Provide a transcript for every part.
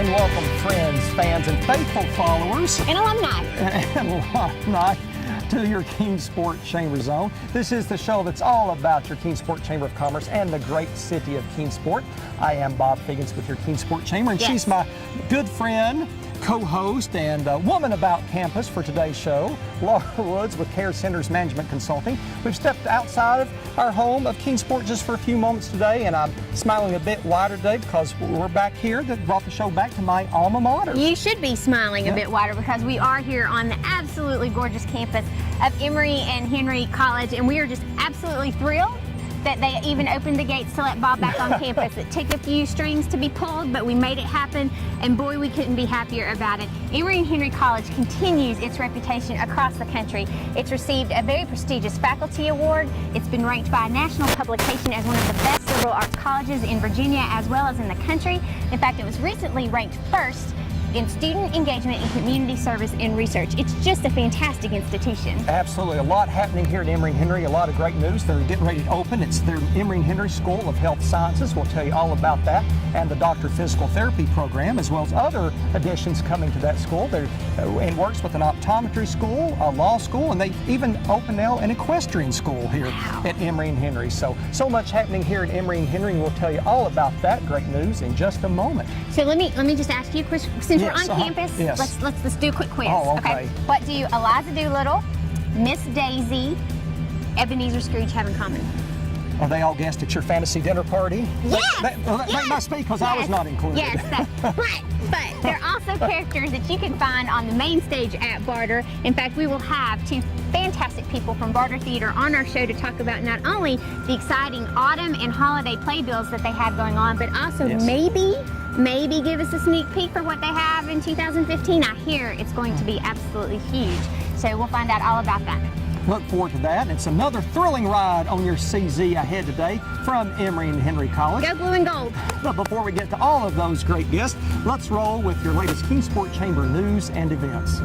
and welcome friends, fans, and faithful followers And alumni. to your Kingsport ChamberZone. This is the show that's all about your Kingsport Chamber of Commerce and the great city of Kingsport. I am Bob Figgins with your Kingsport Chamber, and she's my good friend, co-host, and woman about campus for today's show, Laura Woods with Care Centers Management Consulting. We've stepped outside of our home of Kingsport just for a few moments today, and I'm smiling a bit wider today because we're back here that brought the show back to my alma mater. You should be smiling a bit wider because we are here on the absolutely gorgeous campus of Emory&Henry College, and we are just absolutely thrilled that they even opened the gates to let Bob back on campus. It took a few strings to be pulled, but we made it happen, and boy, we couldn't be happier about it. Emory&Henry College continues its reputation across the country. It's received a very prestigious faculty award. It's been ranked by a national publication as one of the best liberal arts colleges in Virginia as well as in the country. In fact, it was recently ranked first in student engagement and community service and research. It's just a fantastic institution. Absolutely, a lot happening here at Emory&Henry, a lot of great news. They're getting ready to open. It's their Emory&Henry School of Health Sciences. We'll tell you all about that, and the Doctor of Physical Therapy program, as well as other additions coming to that school. They're in works with an optometry school, a law school, and they even opened now an equestrian school here at Emory&Henry. So much happening here at Emory&Henry, and we'll tell you all about that great news in just a moment. So let me just ask you, Chris, since we're on campus, let's do a quick quiz. Oh, okay. What do Eliza Doolittle, Miss Daisy, Ebenezer Scrooge have in common? Are they all guests at your fantasy dinner party? Yes! They must be, because I was not included. Yes, but they're also characters that you can find on the main stage at Barter. In fact, we will have two fantastic people from Barter Theater on our show to talk about not only the exciting autumn and holiday playbills that they have going on, but also maybe give us a sneak peek for what they have in 2015. I hear it's going to be absolutely huge. So we'll find out all about that. Look forward to that. It's another thrilling ride on your CZ ahead today from Emory&Henry College. Go blue and gold. But before we get to all of those great guests, let's roll with your latest Kingsport Chamber news and events.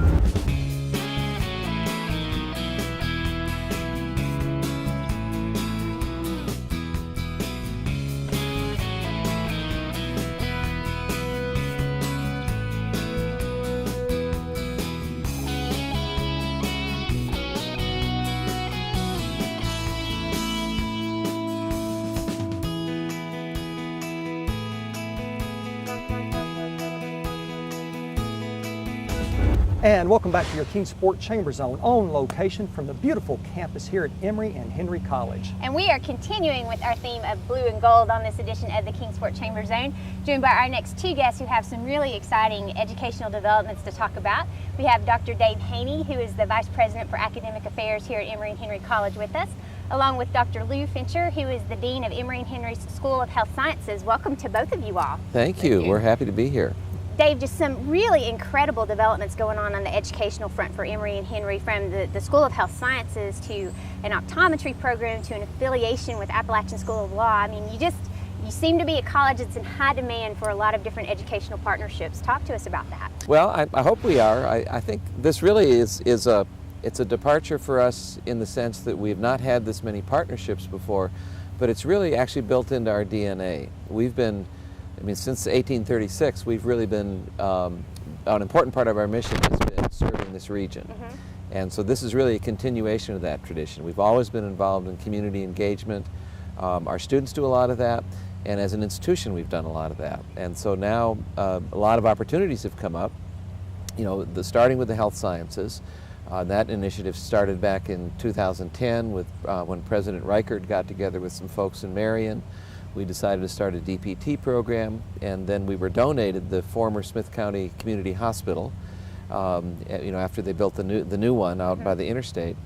And welcome back to your Kingsport ChamberZone on location from the beautiful campus here at Emory&Henry College. And we are continuing with our theme of blue and gold on this edition of the Kingsport ChamberZone, joined by our next two guests who have some really exciting educational developments to talk about. We have Dr. Dave Haney, who is the Vice President for Academic Affairs here at Emory&Henry College with us, along with Dr. Lou Fincher, who is the Dean of Emory&Henry's School of Health Sciences. Welcome to both of you all. Thank you. We're happy to be here. Dave, just some really incredible developments going on the educational front for Emory&Henry, from the School of Health Sciences to an optometry program to an affiliation with Appalachian School of Law. I mean, you seem to be a college that's in high demand for a lot of different educational partnerships. Talk to us about that. Well, I hope we are. I think this really is a departure for us in the sense that we've not had this many partnerships before, but it's really actually built into our DNA. We've been, since 1836, we've really been, an important part of our mission has been serving this region. And so this is really a continuation of that tradition. We've always been involved in community engagement. Our students do a lot of that, and as an institution we've done a lot of that. And so now a lot of opportunities have come up, starting with the health sciences. That initiative started back in 2010 with when President Reichert got together with some folks in Marion. We decided to start a DPT program, and then we were donated the former Smith County Community Hospital, after they built the new one out by the interstate.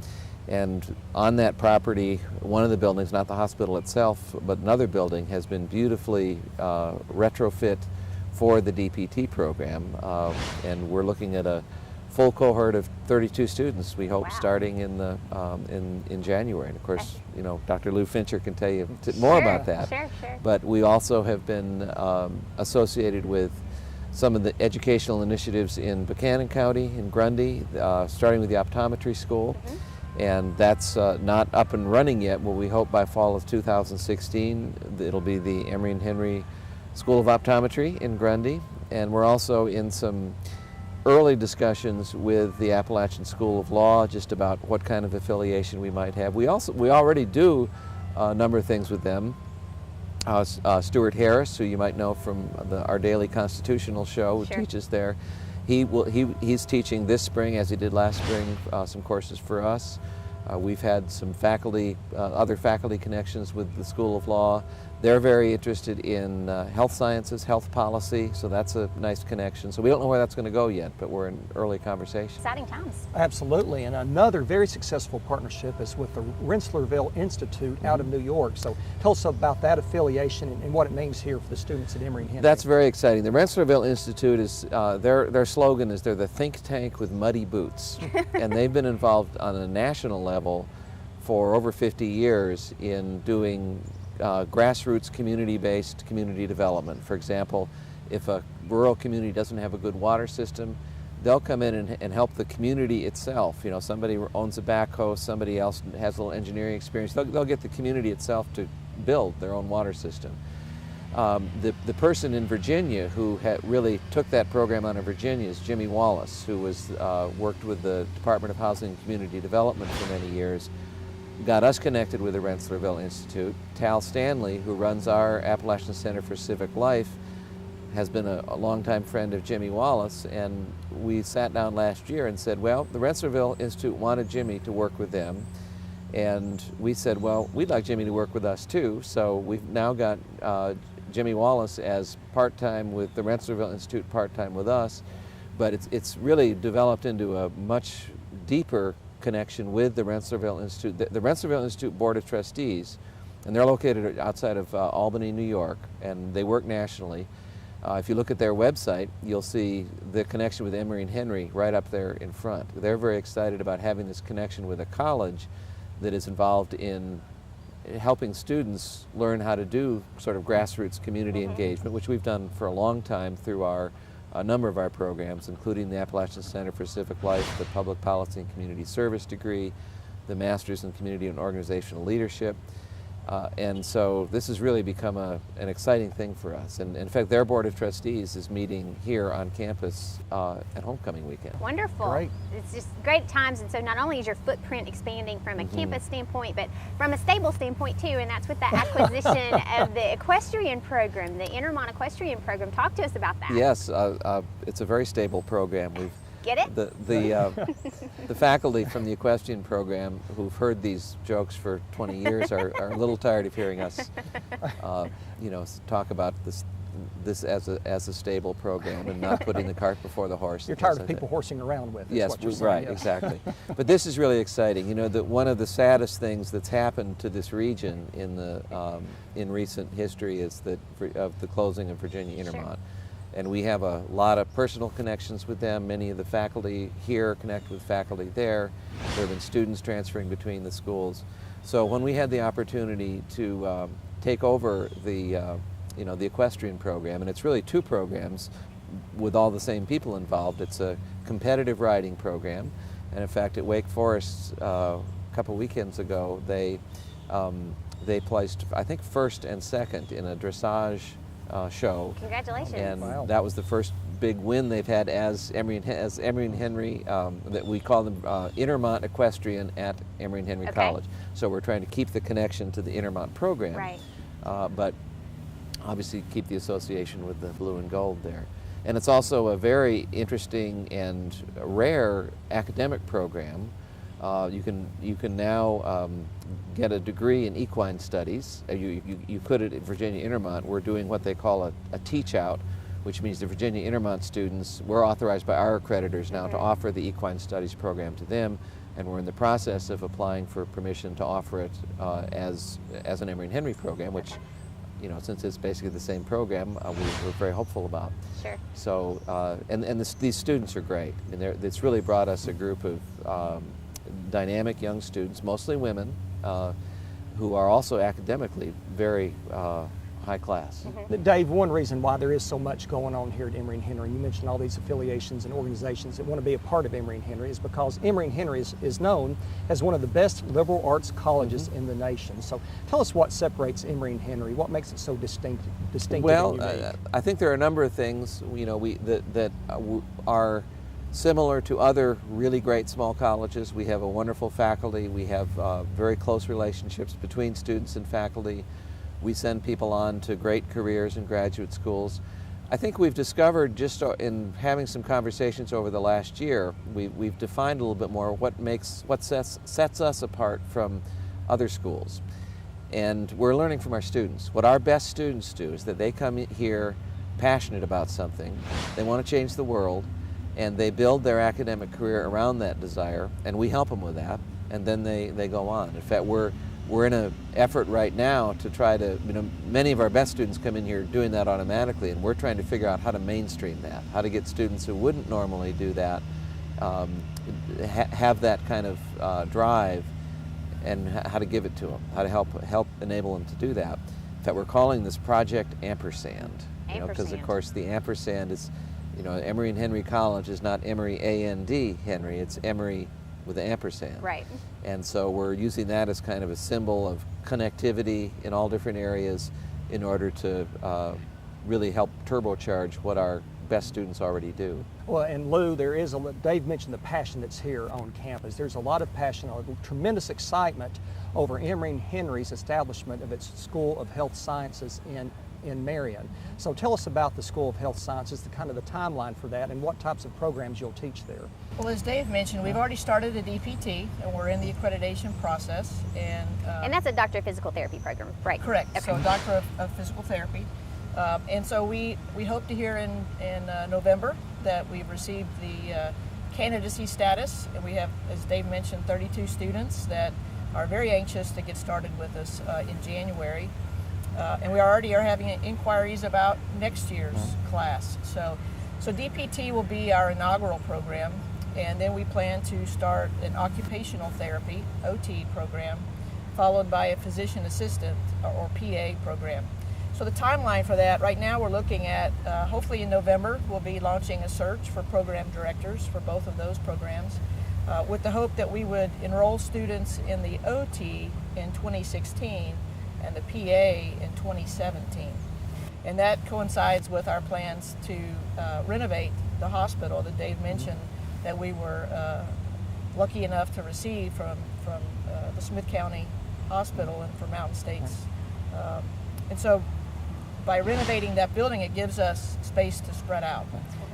And on that property, one of the buildings, not the hospital itself, but another building, has been beautifully retrofit for the DPT program, and we're looking at a full cohort of 32 students, we hope, starting in January. And of course, Dr. Lou Fincher can tell you more about that. Sure. But we also have been associated with some of the educational initiatives in Buchanan County, in Grundy, starting with the optometry school. And that's not up and running yet, but we hope by fall of 2016 it'll be the Emory&Henry School of Optometry in Grundy. and we're also in some early discussions with the Appalachian School of Law just about what kind of affiliation we might have. We already do a number of things with them. Stuart Harris, who you might know from our daily constitutional show, who Sure. teaches there. He's teaching this spring, as he did last spring, some courses for us. We've had some faculty, other faculty connections with the School of Law. They're very interested in health sciences, health policy, so that's a nice connection. So we don't know where that's going to go yet, but we're in early conversation. Exciting times. Absolutely, and another very successful partnership is with the Rensselaerville Institute out of New York. So tell us about that affiliation and what it means here for the students at Emory&Henry. That's very exciting. The Rensselaerville Institute is, their slogan is they're the think tank with muddy boots. And they've been involved on a national level for over 50 years in doing grassroots community-based community development. For example, if a rural community doesn't have a good water system, they'll come in and help the community itself. You know, somebody owns a backhoe, somebody else has a little engineering experience. They'll get the community itself to build their own water system. The person in Virginia who really took that program on in Virginia is Jimmy Wallace, who was worked with the Department of Housing and Community Development for many years. Got us connected with the Rensselaerville Institute. Tal Stanley, who runs our Appalachian Center for Civic Life, has been a longtime friend of Jimmy Wallace, and we sat down last year and said, well, the Rensselaerville Institute wanted Jimmy to work with them, and we said, well, we'd like Jimmy to work with us too, so we've now got Jimmy Wallace as part-time with the Rensselaerville Institute, part-time with us, but it's really developed into a much deeper connection with the Rensselaerville Institute. The Rensselaerville Institute Board of Trustees, and they're located outside of Albany, New York, and they work nationally. If you look at their website, you'll see the connection with Emory&Henry right up there in front. They're very excited about having this connection with a college that is involved in helping students learn how to do sort of grassroots community engagement, which we've done for a long time through a number of our programs, including the Appalachian Center for Civic Life, the Public Policy and Community Service degree, the Masters in Community and Organizational Leadership. And so this has really become an exciting thing for us. And in fact, their Board of Trustees is meeting here on campus at homecoming weekend. Wonderful. Great. It's just great times, and so not only is your footprint expanding from a campus standpoint, but from a stable standpoint too, and that's with the acquisition of the equestrian program, the Intermont Equestrian Program. Talk to us about that. Yes, it's a very stable program. We've Get it? The faculty from the equestrian program who've heard these jokes for 20 years are a little tired of hearing us, talk about this as a stable program and not putting the cart before the horse. You're tired of people horsing around with. Yes, what you're saying, right, yes. exactly. But this is really exciting. You know, that one of the saddest things that's happened to this region in recent history is of the closing of Virginia Intermont. Sure. And we have a lot of personal connections with them. Many of the faculty here connect with faculty there. There have been students transferring between the schools. So when we had the opportunity to take over the equestrian program, and it's really two programs with all the same people involved. It's a competitive riding program, and in fact at Wake Forest a couple weekends ago they placed, I think, first and second in a dressage show. Congratulations. And Wow. that was the first big win they've had as Emory&Henry, that we call them Intermont Equestrian at Emory&Henry Okay. College. So we're trying to keep the connection to the Intermont program, Right. but obviously keep the association with the blue and gold there. And it's also a very interesting and rare academic program. You can now get a degree in equine studies. You could at Virginia Intermont. We're doing what they call a teach out, which means the Virginia Intermont students, we're authorized by our accreditors now to offer the equine studies program to them, and we're in the process of applying for permission to offer it as an Emory&Henry program, which, since it's basically the same program, we're very hopeful about. Sure. So, these students are great. I mean, it's really brought us a group of dynamic young students, mostly women, who are also academically very high class. Dave, one reason why there is so much going on here at Emory&Henry, you mentioned all these affiliations and organizations that want to be a part of Emory&Henry, is because Emory&Henry is known as one of the best liberal arts colleges in the nation. So tell us what separates Emory&Henry, what makes it so distinctive Well, and unique. I think there are a number of things, that are similar to other really great small colleges. We have a wonderful faculty. We have very close relationships between students and faculty. We send people on to great careers in graduate schools. I think we've discovered, just in having some conversations over the last year, we've defined a little bit more what sets us apart from other schools. And we're learning from our students. What our best students do is that they come here passionate about something. They want to change the world, and they build their academic career around that desire, and we help them with that, and then they go on. In fact, we're in an effort right now to try to, many of our best students come in here doing that automatically, and we're trying to figure out how to mainstream that, how to get students who wouldn't normally do that, have that kind of drive, and how to give it to them, how to help enable them to do that. In fact, we're calling this Project Ampersand, because of course the ampersand is, Emory&Henry College is not Emory A-N-D Henry, it's Emory with an ampersand. Right. And so we're using that as kind of a symbol of connectivity in all different areas in order to really help turbocharge what our best students already do. Well, and Lou, Dave mentioned the passion that's here on campus. There's a lot of passion, tremendous excitement over Emory&Henry's establishment of its School of Health Sciences in Marion. So tell us about the School of Health Sciences, the timeline for that, and what types of programs you'll teach there. Well, as Dave mentioned, we've already started a DPT, and we're in the accreditation process. And that's a Doctor of Physical Therapy program, right? Correct. Okay. So Doctor of Physical Therapy. And so we hope to hear in November that we've received the candidacy status, and we have, as Dave mentioned, 32 students that are very anxious to get started with us in January. And we already are having inquiries about next year's class. So DPT will be our inaugural program, and then we plan to start an occupational therapy, OT program, followed by a physician assistant or PA program. So the timeline for that, right now we're looking at, hopefully in November, we'll be launching a search for program directors for both of those programs, with the hope that we would enroll students in the OT in 2016 and the PA in 2017. And that coincides with our plans to renovate the hospital that Dave mentioned that we were lucky enough to receive from the Smith County Hospital and from Mountain States. And so by renovating that building, it gives us space to spread out.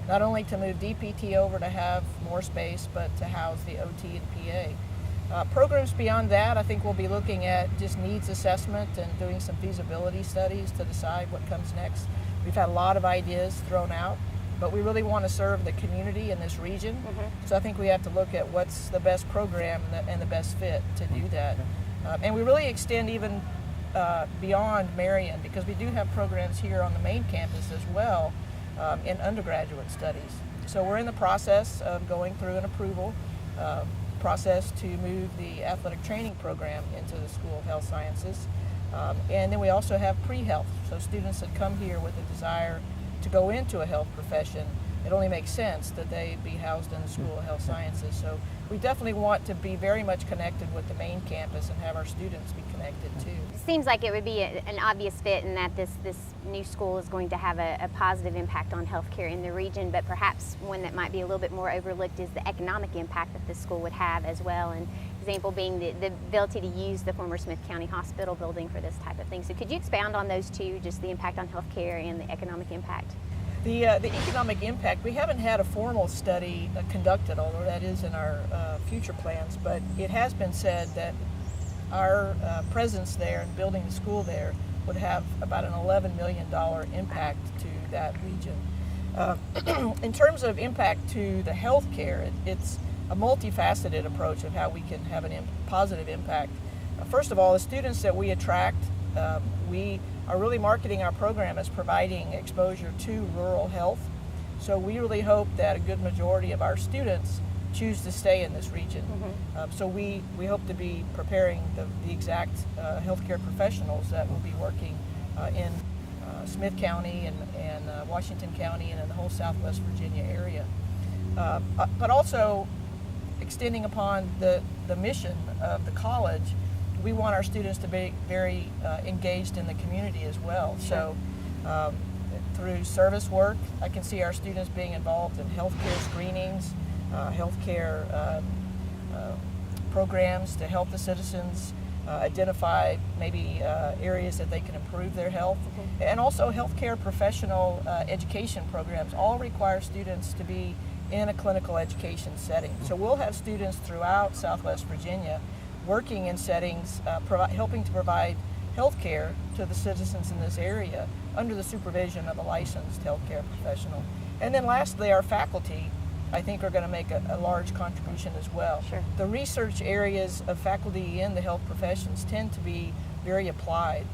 Not only to move DPT over to have more space, but to house the OT and PA. Programs beyond that, I think we'll be looking at just needs assessment and doing some feasibility studies to decide what comes next. We've had a lot of ideas thrown out, but we really want to serve the community in this region. So I think we have to look at what's the best program and the best fit to do that. And we really extend even beyond Marion, because we do have programs here on the main campus as well in undergraduate studies. So we're in the process of going through an approval process to move the athletic training program into the School of Health Sciences. And then we also have pre-health, so students that come here with a desire to go into a health profession, it only makes sense that they be housed in the School of Health Sciences. So we definitely want to be very much connected with the main campus and have our students be connected too. It seems like it would be an obvious fit in that this new school is going to have a positive impact on healthcare in the region, but perhaps one that might be a little bit more overlooked is the economic impact that this school would have as well. And example being the ability to use the former Smith County Hospital building for this type of thing. So could you expound on those two, just the impact on healthcare and the economic impact? The economic impact, we haven't had a formal study conducted, although that is in our future plans, but it has been said that our presence there and building the school there would have about an $11 million impact to that region. In terms of impact to the healthcare, it's a multifaceted approach of how we can have a positive impact. First of all, the students that we attract, we are really marketing our program as providing exposure to rural health. So we really hope that a good majority of our students choose to stay in this region. So we hope to be preparing the exact healthcare professionals that will be working in Smith County and Washington County and in the whole Southwest Virginia area. But also extending upon the mission of the college, we want our students to be very engaged in the community as well. Sure. So through service work, I can see our students being involved in healthcare screenings, healthcare programs to help the citizens identify maybe areas that they can improve their health. And also healthcare professional education programs all require students to be in a clinical education setting. So we'll have students throughout Southwest Virginia working in settings, helping to provide health care to the citizens in this area under the supervision of a licensed healthcare professional. And then lastly, our faculty, I think, are going to make a large contribution as well. Sure. The research areas of faculty in the health professions tend to be very applied.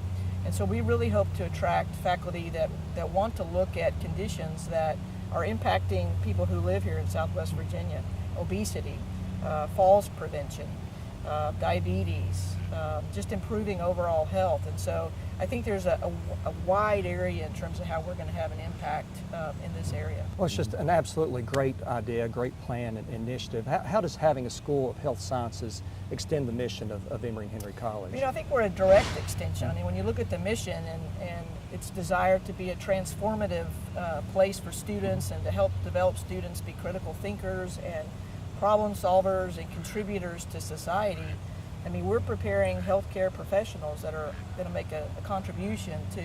And so we really hope to attract faculty that want to look at conditions that are impacting people who live here in Southwest Virginia: obesity, falls prevention, diabetes, just improving overall health. And so I think there's a wide area in terms of how we're going to have an impact in this area. Well, it's just an absolutely great idea, great plan and initiative. How does having a School of Health Sciences extend the mission of Emory&Henry College? You know, I think we're a direct extension. I mean, when you look at the mission and its desire to be a transformative place for students and to help develop students be critical thinkers and problem solvers and contributors to society, I mean, we're preparing healthcare professionals that are going to make a contribution to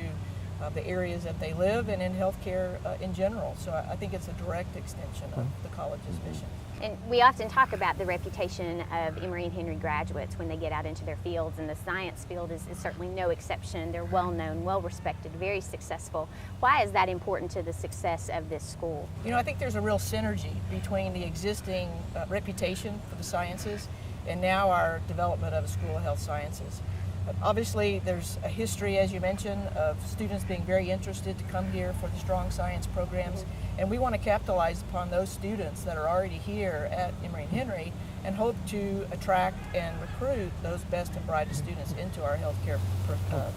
the areas that they live and in healthcare in general. So I think it's a direct extension of the college's mission. And we often talk about the reputation of Emory&Henry graduates when they get out into their fields, and the science field is certainly no exception. They're well known, well respected, very successful. Why is that important to the success of this school? You know, I think there's a real synergy between the existing reputation for the sciences and now our development of a School of Health Sciences. Obviously, there's a history, as you mentioned, of students being very interested to come here for the strong science programs, and we want to capitalize upon those students that are already here at Emory&Henry and hope to attract and recruit those best and brightest students into our healthcare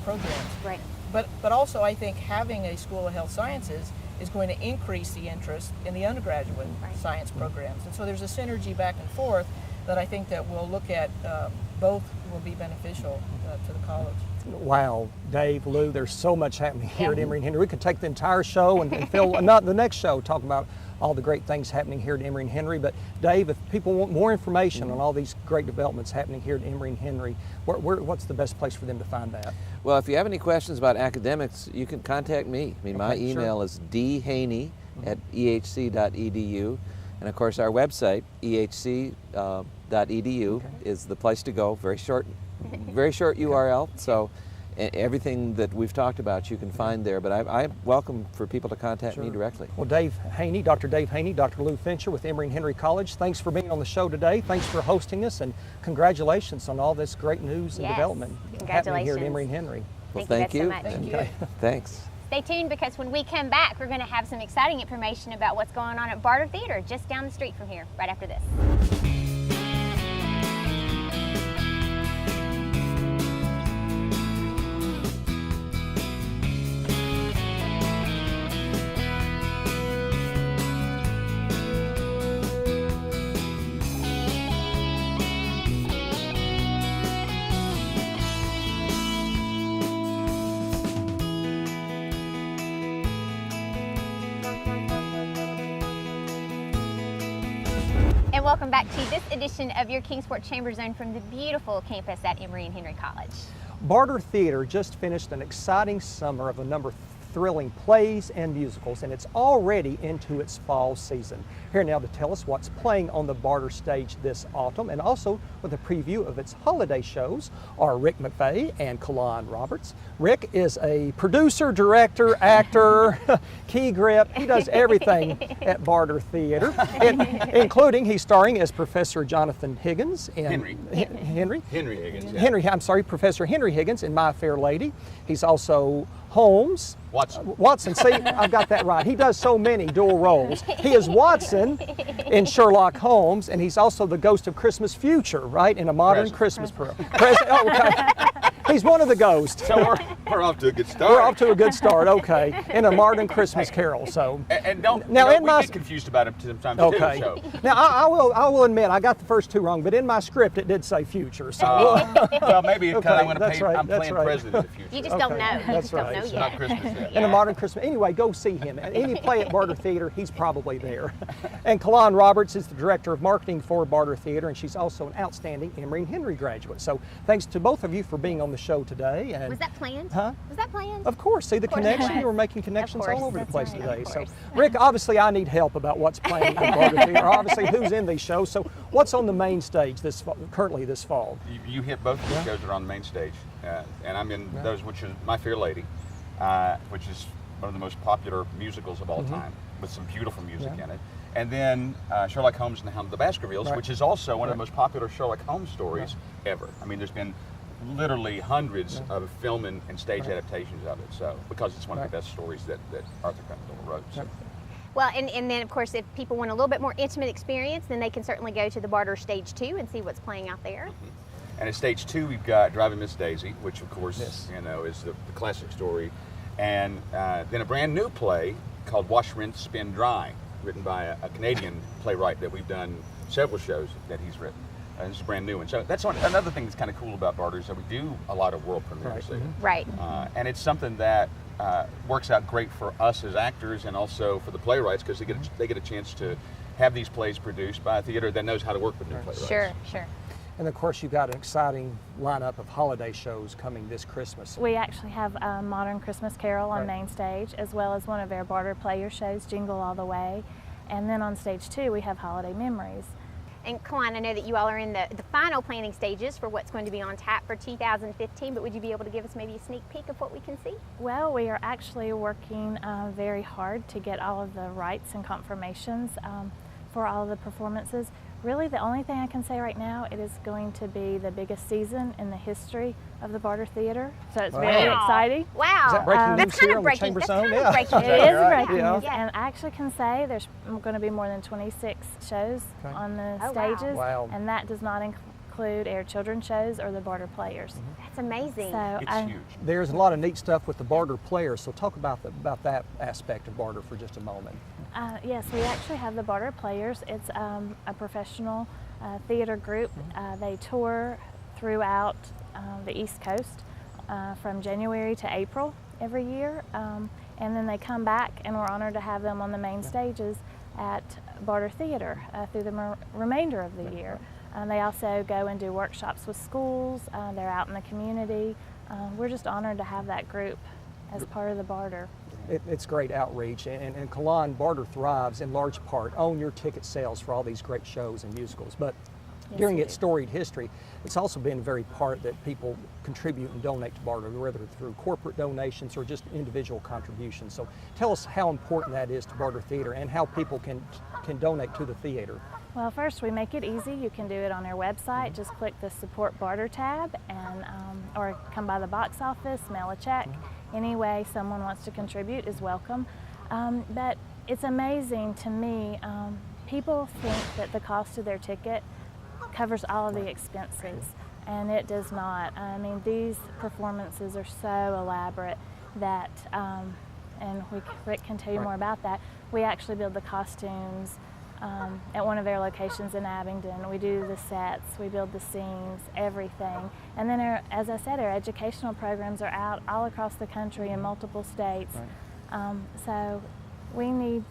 programs. Right. But also, I think having a School of Health Sciences is going to increase the interest in the undergraduate science programs, and so there's a synergy back and forth that I think that we'll look at. Both will be beneficial to the college. Wow, Dave, Lou, there's so much happening here at Emory&Henry. We could take the entire show and fill not the next show talking about all the great things happening here at Emory&Henry. But Dave, if people want more information on all these great developments happening here at Emory&Henry, what's the best place for them to find that? Well, if you have any questions about academics, you can contact me. I mean, my email is dhaney@ehc.edu. And of course, our website, ehc.edu, is the place to go. Very short URL. So everything that we've talked about you can find there. But I'm welcome for people to contact me directly. Well, Dave Haney, Dr. Dave Haney, Dr. Lou Fincher with Emory&Henry College, thanks for being on the show today. Thanks for hosting us, and congratulations on all this great news and development happening here at Emory&Henry. Well, thank you. So much. Okay. Thanks. Stay tuned, because when we come back, we're going to have some exciting information about what's going on at Barter Theater just down the street from here, right after this. And welcome back to this edition of your Kingsport Chamber Zone from the beautiful campus at Emory&Henry College. Barter Theater just finished an exciting summer of a number of thrilling plays and musicals, and it's already into its fall season. Here now to tell us what's playing on the Barter stage this autumn, and also with a preview of its holiday shows, are Rick McVeigh and Kalon Roberts. Rick is a producer, director, actor, key grip. He does everything at Barter Theater, including he's starring as Professor Jonathan Higgins in Henry Higgins. Yeah. Professor Henry Higgins in My Fair Lady. He's also Holmes. Watson. See, I've got that right. He does so many dual roles. He is Watson in Sherlock Holmes, and he's also the ghost of Christmas Future, right, in a modern Christmas program. Oh, okay. He's one of the ghosts. So We're off to a good start. We're off to a good start, okay. In a modern Christmas carol, so. And don't, now, we in my get confused about it sometimes okay. too. So. Now, I will admit, I got the first two wrong, but in my script it did say future, so. Well, maybe because Okay, I'm playing right. president in the future. You just don't know. That's right. Don't know It's yet. not Christmas yet. In a modern Christmas. Anyway, go see him. Any play at Barter Theater, he's probably there. And Kalon Roberts is the director of marketing for Barter Theater, and she's also an outstanding Emory&Henry graduate. So thanks to both of you for being on the show today. And Was that planned? Huh? Was that planned? of course, see the course it connection? was. We're making connections course, all over the that's place right, today. of So, course. Rick, obviously I need help about what's planned at Barter Theater. Obviously, who's in these shows? So, what's on the main stage currently this fall? You hit both of the shows that are on the main stage, and I'm in those, which is My Fair Lady, which is one of the most popular musicals of all time, with some beautiful music in it. And then Sherlock Holmes and the Hound of the Baskervilles, Right. which is also one of the most popular Sherlock Holmes stories ever. I mean, there's been literally hundreds of film and stage adaptations of it, so because it's one of the best stories that Arthur Conan Doyle wrote. So. Well, and then of course, if people want a little bit more intimate experience, then they can certainly go to the Barter Stage 2 and see what's playing out there. And at stage 2, we've got Driving Miss Daisy, which of course is the classic story, and then a brand new play called Wash, Rinse, Spin, Dry, written by a Canadian playwright that we've done several shows that he's written. This is a brand new one. So that's another thing that's kind of cool about Barter is that we do a lot of world premieres there. Right. And it's something that works out great for us as actors and also for the playwrights because they get a chance to have these plays produced by a theater that knows how to work with new playwrights. Sure. And of course, you've got an exciting lineup of holiday shows coming this Christmas. We actually have a Modern Christmas Carol on main stage, as well as one of our Barter Player shows, Jingle All the Way. And then on stage 2, we have Holiday Memories. And Kalon, I know that you all are in the final planning stages for what's going to be on tap for 2015, but would you be able to give us maybe a sneak peek of what we can see? Well, we are actually working very hard to get all of the rights and confirmations for all of the performances. Really, the only thing I can say right now, it is going to be the biggest season in the history of the Barter Theater, so it's very exciting. Wow. Is that breaking That's news kind here of on the breaking. Chamber That's Zone? kind Yeah. of breaking. It is right? breaking Yeah. news, and I actually can say there's going to be more than 26 shows on the stages, Wow. and that does not include our children's shows or the Barter Players. That's amazing. So It's huge. There's a lot of neat stuff with the Barter Players, so talk about that aspect of Barter for just a moment. Yes, we actually have the Barter Players. It's a professional theater group. They tour throughout the East Coast from January to April every year, and then they come back, and we're honored to have them on the main stages at Barter Theater through the remainder of the year. They also go and do workshops with schools. They're out in the community. We're just honored to have that group as part of the Barter. It's great outreach, and Kalon, Barter thrives in large part on your ticket sales for all these great shows and musicals. But during its storied history, it's also been very part that people contribute and donate to Barter, whether through corporate donations or just individual contributions. So tell us how important that is to Barter Theater and how people can donate to the theater. Well, first, we make it easy. You can do it on our website. Just click the Support Barter tab, and or come by the box office, mail a check. Any way someone wants to contribute is welcome. But it's amazing to me. People think that the cost of their ticket covers all of the expenses, and it does not. I mean, these performances are so elaborate that, and Rick can tell you more about that. We actually build the costumes at one of our locations in Abingdon. We do the sets, we build the scenes, everything. And then, as I said, our educational programs are out all across the country in multiple states. So we need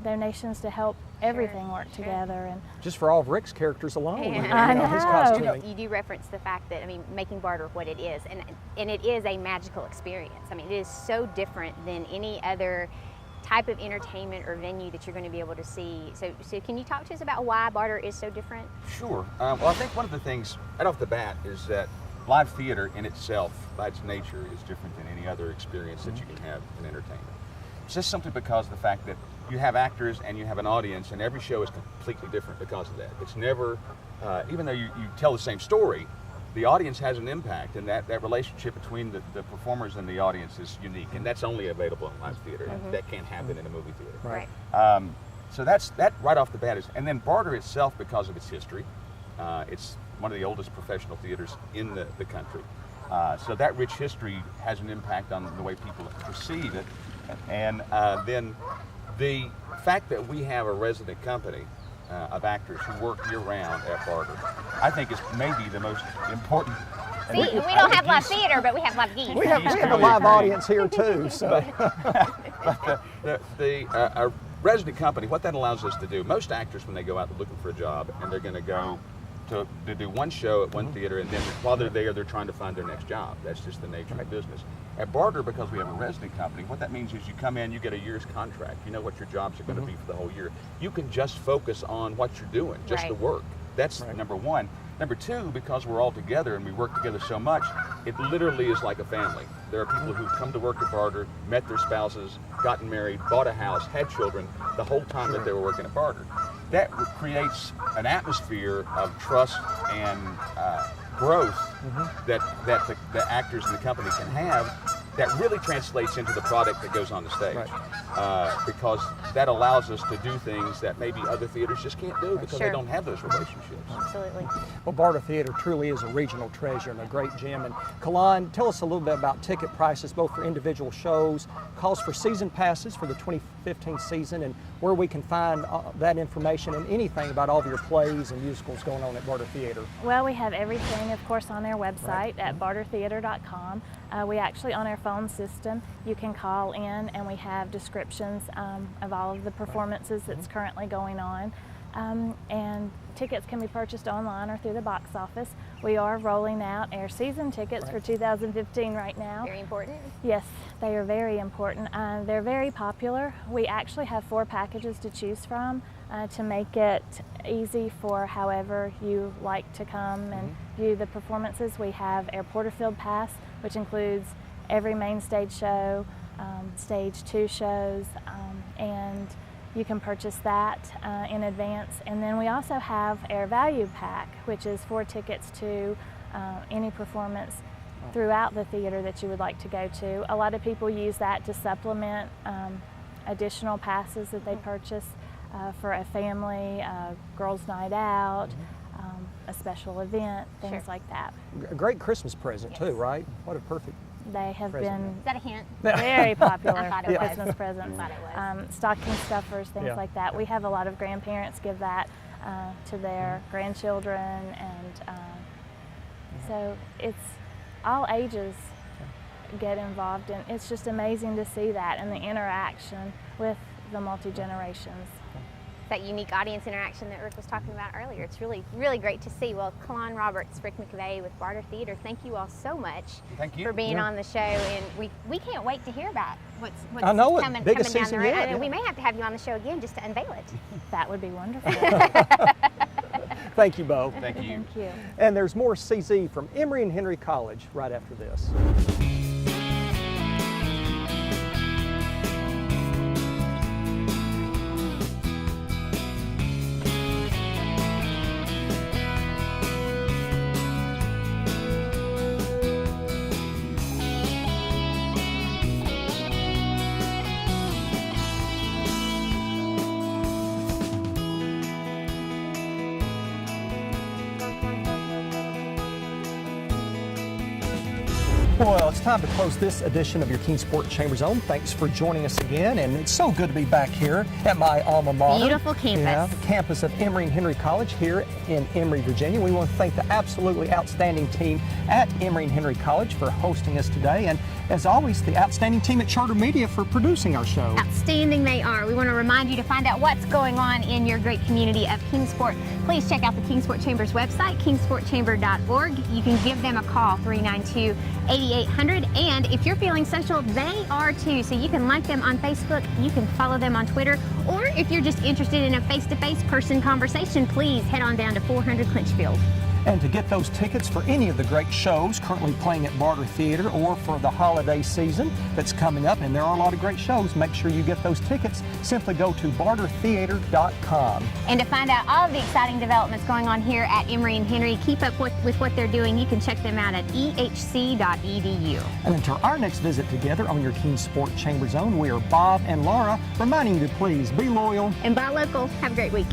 donations to help everything work together. And Just for all of Rick's characters alone, I his know. costuming. You do reference the fact that, I mean, making Barter what it is, and it is a magical experience. I mean, it is so different than any other type of entertainment or venue that you're going to be able to see. So can you talk to us about why Barter is so different? Sure. Well, I think one of the things right off the bat is that live theater in itself, by its nature, is different than any other experience that you can have in entertainment. It's just simply because of the fact that you have actors and you have an audience, and every show is completely different because of that. It's never, even though you tell the same story, the audience has an impact, and that relationship between the performers and the audience is unique, and that's only available in live theater. That can't happen in a movie theater. Right. So that right off the bat is, and then Barter itself, because of its history, it's one of the oldest professional theaters in the country. So that rich history has an impact on the way people perceive it. And then the fact that we have a resident company of actors who work year-round at Barter, I think is maybe the most important. See, we don't have live theater, but we have live geese. We have a live audience here too. So. But a resident company, what that allows us to do, most actors when they go out looking for a job and they're going to go to do one show at one theater, and then while they're there, they're trying to find their next job. That's just the nature of the business. At Barter, because we have a resident company, what that means is you come in, you get a year's contract. You know what your jobs are going to be for the whole year. You can just focus on what you're doing, just the work. That's number one. Number two, because we're all together and we work together so much, it literally is like a family. There are people who come to work at Barter, met their spouses, gotten married, bought a house, had children the whole time that they were working at Barter. That creates an atmosphere of trust and growth that the actors in the company can have, that really translates into the product that goes on the stage. Because that allows us to do things that maybe other theaters just can't do because they don't have those relationships. Absolutely. Well, Barter Theater truly is a regional treasure and a great gym. And Kalon, tell us a little bit about ticket prices, both for individual shows, costs for season passes for the 2015 season, and where we can find that information and anything about all of your plays and musicals going on at Barter Theater. Well, we have everything, of course, on our website at bartertheater.com. We actually, on our phone system, you can call in and we have descriptions of all of the performances that's currently going on. And tickets can be purchased online or through the box office. We are rolling out our season tickets for 2015 right now. Very important. Yes, they are very important. They're very popular. We actually have 4 packages to choose from to make it easy for however you like to come and view the performances. We have our Porterfield Pass, which includes every main stage show, stage 2 shows, and you can purchase that in advance. And then we also have our value pack, which is 4 tickets to any performance throughout the theater that you would like to go to. A lot of people use that to supplement additional passes that they purchase for a family, a girls' night out, a special event, things like that. A great Christmas present too, right? What a perfect. They have been Is that a hint? very popular I thought it was. Christmas presents. I thought it was. Stocking stuffers, things like that. We have a lot of grandparents give that to their grandchildren, and so it's all ages get involved, and it's just amazing to see that and the interaction with the multi-generations. That unique audience interaction that Rick was talking about earlier. It's really, really great to see. Well, Kalon Roberts, Rick McVeigh with Barter Theater, thank you all so much for being on the show, and we can't wait to hear about what's coming down the road. And we may have to have you on the show again just to unveil it. That would be wonderful. Thank you, Bo. Thank you. Thank you. And there's more CZ from Emory&Henry College right after this. Well, it's time to close this edition of your Kingsport ChamberZone. Thanks for joining us again, and it's so good to be back here at my alma mater. Beautiful campus. Yeah, the campus of Emory&Henry College here in Emory, Virginia. We want to thank the absolutely outstanding team at Emory&Henry College for hosting us today, and as always, the outstanding team at Charter Media for producing our show. Outstanding they are. We want to remind you to find out what's going on in your great community of Kingsport. Please check out the Kingsport Chamber's website, kingsportchamber.org. You can give them a call, 392-8800. And if you're feeling social, they are too. So you can like them on Facebook, you can follow them on Twitter, or if you're just interested in a face-to-face person conversation, please head on down to 400 Clinchfield. And to get those tickets for any of the great shows currently playing at Barter Theater or for the holiday season that's coming up, and there are a lot of great shows, make sure you get those tickets. Simply go to bartertheater.com. And to find out all of the exciting developments going on here at Emory&Henry, keep up with what they're doing, you can check them out at ehc.edu. And until our next visit together on your Kingsport ChamberZone, we are Bob and Laura reminding you to please be loyal And buy local. Have a great week.